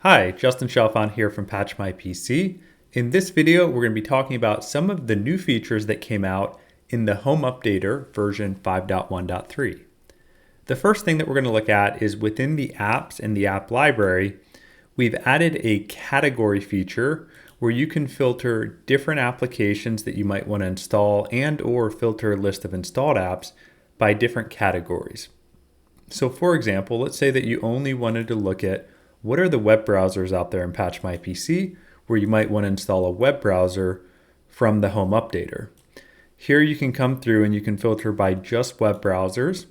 Hi, Justin Chalfant here from Patch My PC. In this video, we're going to be talking about some of the new features that came out in the Home Updater version 5.1.3. The first thing that we're going to look at is within the apps and the app library, we've added a category feature where you can filter different applications that you might want to install and/or filter a list of installed apps by different categories. So for example, let's say that you only wanted to look at what are the web browsers out there in Patch My PC where you might want to install a web browser from the Home Updater. Here you can come through and you can filter by just web browsers.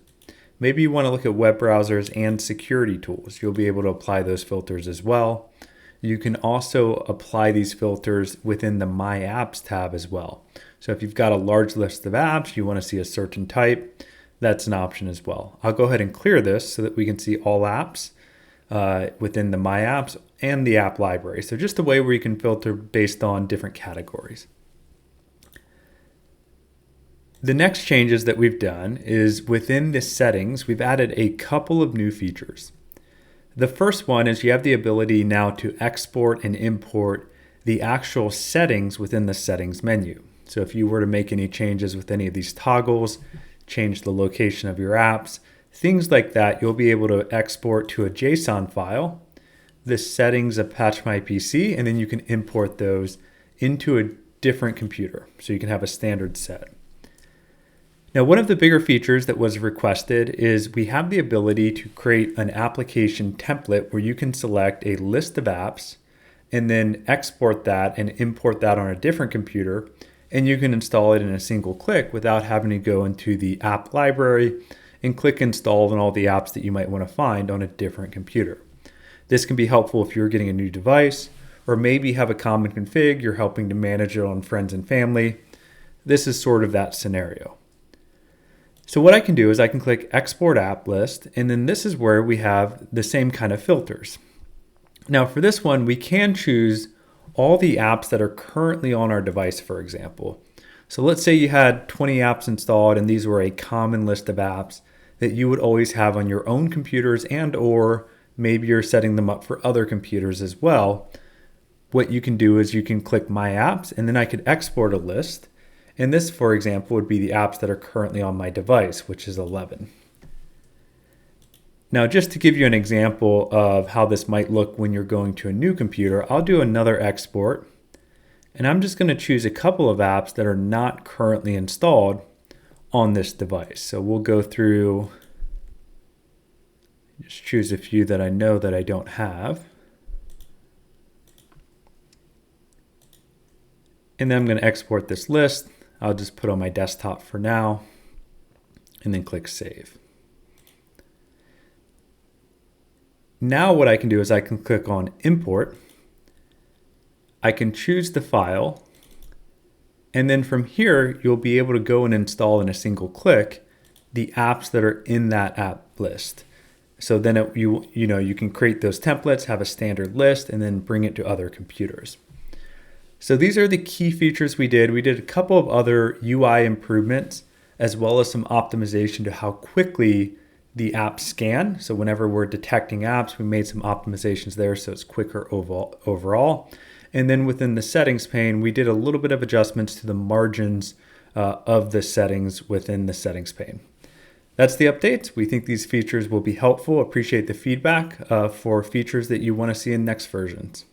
Maybe you want to look at web browsers and security tools. You'll be able to apply those filters as well. You can also apply these filters within the My Apps tab as well. So if you've got a large list of apps, you want to see a certain type, that's an option as well. I'll go ahead and clear this so that we can see all apps within the My Apps and the app library. So just a way where you can filter based on different categories. The next changes that we've done is within the settings, we've added a couple of new features. The first one is you have the ability now to export and import the actual settings within the settings menu. So if you were to make any changes with any of these toggles, change the location of your apps, things like that, you'll be able to export to a JSON file, the settings of Patch My PC, and then you can import those into a different computer. So you can have a standard set. Now, one of the bigger features that was requested is we have the ability to create an application template where you can select a list of apps and then export that and import that on a different computer, and you can install it in a single click without having to go into the app library and click install on all the apps that you might want to find on a different computer. This can be helpful if you're getting a new device or maybe have a common config, you're helping to manage it on friends and family. This is sort of that scenario. So what I can do is I can click Export App List, and then this is where we have the same kind of filters. Now for this one, we can choose all the apps that are currently on our device, for example. So let's say you had 20 apps installed and these were a common list of apps that you would always have on your own computers and/or maybe you're setting them up for other computers as well. What you can do is you can click My Apps and then I could export a list. And this, for example, would be the apps that are currently on my device, which is 11. Now, just to give you an example of how this might look when you're going to a new computer, I'll do another export. And I'm just going to choose a couple of apps that are not currently installed on this device. So we'll go through, just choose a few that I know that I don't have. And then I'm going to export this list. I'll just put on my desktop for now and then click Save. Now what I can do is I can click on Import. I can choose the file, and then from here, you'll be able to go and install in a single click the apps that are in that app list. So then you can create those templates, have a standard list, and then bring it to other computers. So these are the key features we did. We did a couple of other UI improvements, as well as some optimization to how quickly the apps scan. So whenever we're detecting apps, we made some optimizations there so it's quicker overall. And then within the settings pane, we did a little bit of adjustments to the margins of the settings within the settings pane. That's the updates. We think these features will be helpful. Appreciate the feedback for features that you want to see in next versions.